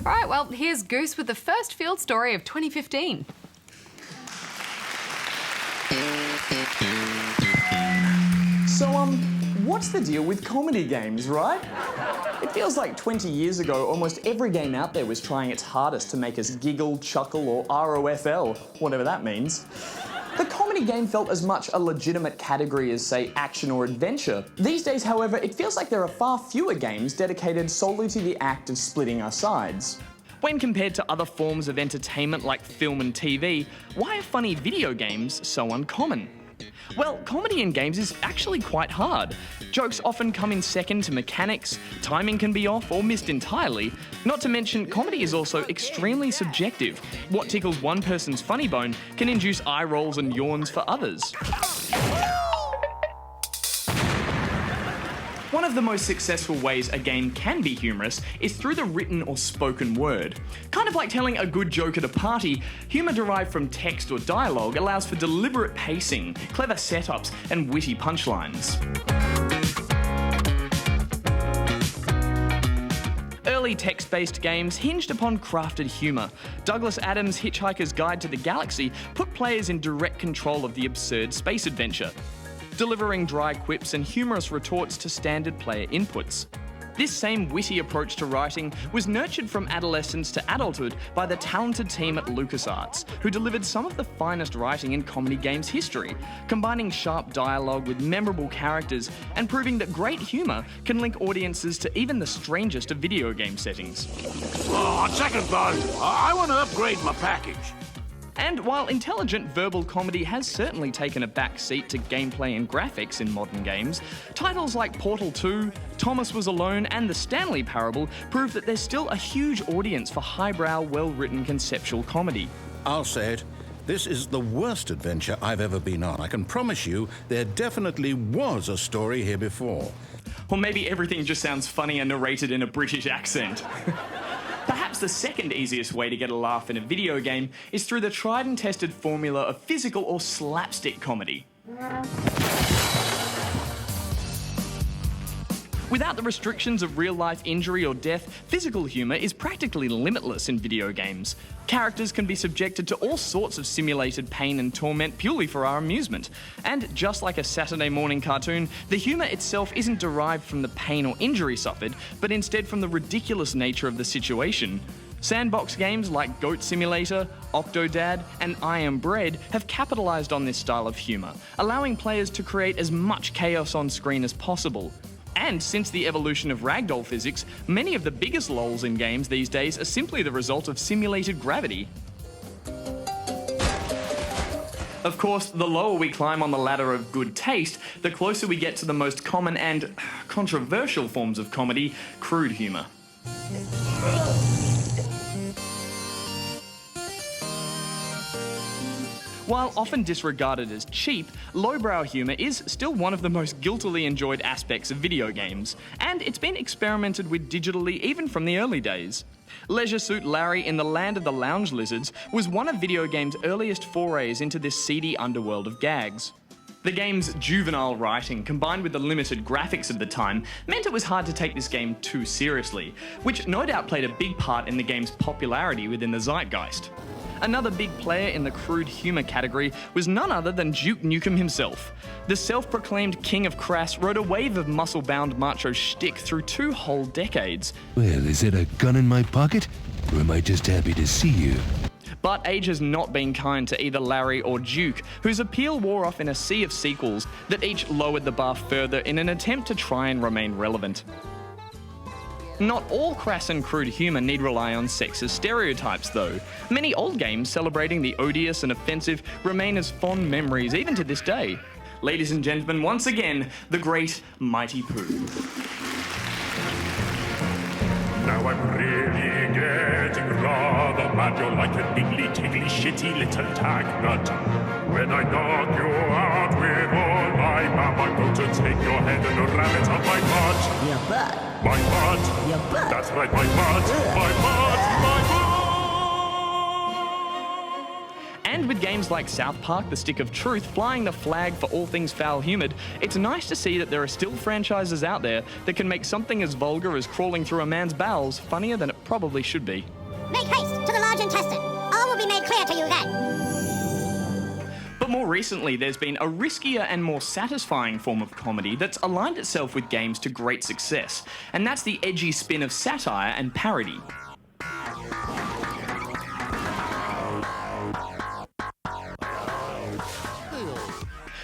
All right, well, here's Goose with the first field story of 2015. So, what's the deal with comedy games, right? It feels like 20 years ago, almost every game out there was trying its hardest to make us giggle, chuckle, or ROFL, whatever that means. The comedy game felt as much a legitimate category as, say, action or adventure. These days, however, it feels like there are far fewer games dedicated solely to the act of splitting our sides. When compared to other forms of entertainment like film and TV, why are funny video games so uncommon? Well, comedy in games is actually quite hard. Jokes often come in second to mechanics, timing can be off or missed entirely. Not to mention, comedy is also extremely subjective. What tickles one person's funny bone can induce eye rolls and yawns for others. One of the most successful ways a game can be humorous is through the written or spoken word. Kind of like telling a good joke at a party, humour derived from text or dialogue allows for deliberate pacing, clever setups, and witty punchlines. Early text-based games hinged upon crafted humour. Douglas Adams' Hitchhiker's Guide to the Galaxy put players in direct control of the absurd space adventure, delivering dry quips and humorous retorts to standard player inputs. This same witty approach to writing was nurtured from adolescence to adulthood by the talented team at LucasArts, who delivered some of the finest writing in comedy games history, combining sharp dialogue with memorable characters and proving that great humour can link audiences to even the strangest of video game settings. Oh, on second thought, I want to upgrade my package. And while intelligent verbal comedy has certainly taken a back seat to gameplay and graphics in modern games, titles like Portal 2, Thomas Was Alone, and The Stanley Parable prove that there's still a huge audience for highbrow, well-written conceptual comedy. I'll say it. This is the worst adventure I've ever been on. I can promise you there definitely was a story here before. Or maybe everything just sounds funny and narrated in a British accent. Perhaps the second easiest way to get a laugh in a video game is through the tried and tested formula of physical or slapstick comedy. Without the restrictions of real-life injury or death, physical humour is practically limitless in video games. Characters can be subjected to all sorts of simulated pain and torment purely for our amusement. And just like a Saturday morning cartoon, the humour itself isn't derived from the pain or injury suffered, but instead from the ridiculous nature of the situation. Sandbox games like Goat Simulator, Octodad, and I Am Bread have capitalised on this style of humour, allowing players to create as much chaos on screen as possible. And since the evolution of ragdoll physics, many of the biggest lols in games these days are simply the result of simulated gravity. Of course, the lower we climb on the ladder of good taste, the closer we get to the most common and controversial forms of comedy, crude humour. While often disregarded as cheap, lowbrow humour is still one of the most guiltily enjoyed aspects of video games, and it's been experimented with digitally even from the early days. Leisure Suit Larry in the Land of the Lounge Lizards was one of video games' earliest forays into this seedy underworld of gags. The game's juvenile writing, combined with the limited graphics of the time, meant it was hard to take this game too seriously, which no doubt played a big part in the game's popularity within the zeitgeist. Another big player in the crude humour category was none other than Duke Nukem himself. The self-proclaimed king of crass rode a wave of muscle-bound macho shtick through 2 whole decades. Well, is it a gun in my pocket, or am I just happy to see you? But age has not been kind to either Larry or Duke, whose appeal wore off in a sea of sequels that each lowered the bar further in an attempt to try and remain relevant. Not all crass and crude humour need rely on sexist stereotypes, though. Many old games celebrating the odious and offensive remain as fond memories even to this day. Ladies and gentlemen, once again, the great Mighty Pooh. Now I'm really getting rather mad. You're like a niggly, tiggly, shitty little tag nut. When I knock you out with all my bam, I'm going to take your head and ram it up my butt. Your butt. My butt. Your butt. That's right, my butt. My butt. My butt. And with games like South Park, The Stick of Truth, flying the flag for all things foul-humoured, it's nice to see that there are still franchises out there that can make something as vulgar as crawling through a man's bowels funnier than it probably should be. Make haste to the large intestine. All will be made clear to you then. But more recently, there's been a riskier and more satisfying form of comedy that's aligned itself with games to great success, and that's the edgy spin of satire and parody.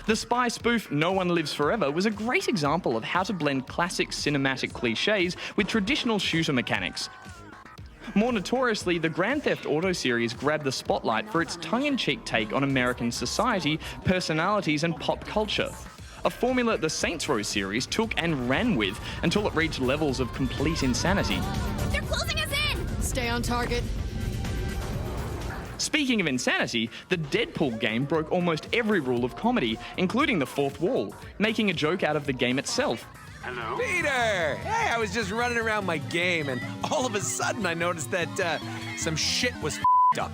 The spy spoof No One Lives Forever was a great example of how to blend classic cinematic cliches with traditional shooter mechanics. More notoriously, the Grand Theft Auto series grabbed the spotlight for its tongue-in-cheek take on American society, personalities, and pop culture. A formula the Saints Row series took and ran with until it reached levels of complete insanity. They're closing us in! Stay on target. Speaking of insanity, the Deadpool game broke almost every rule of comedy, including the fourth wall, making a joke out of the game itself. Hello? Peter! Hey, I was just running around my game, and all of a sudden I noticed that some shit was f***ed up.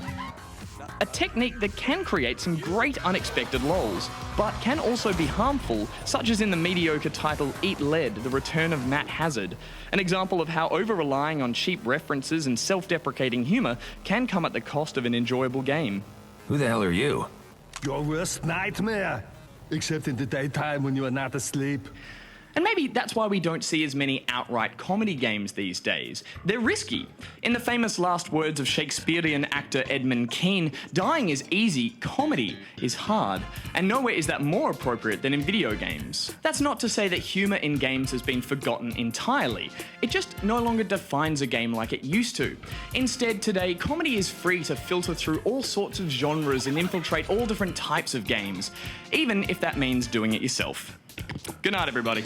A technique that can create some great unexpected lols, but can also be harmful, such as in the mediocre title Eat Lead, The Return of Matt Hazard, an example of how over-relying on cheap references and self-deprecating humour can come at the cost of an enjoyable game. Who the hell are you? Your worst nightmare. Except in the daytime when you are not asleep. And maybe that's why we don't see as many outright comedy games these days. They're risky. In the famous last words of Shakespearean actor Edmund Kean, dying is easy, comedy is hard. And nowhere is that more appropriate than in video games. That's not to say that humour in games has been forgotten entirely. It just no longer defines a game like it used to. Instead, today, comedy is free to filter through all sorts of genres and infiltrate all different types of games, even if that means doing it yourself. Good night, everybody.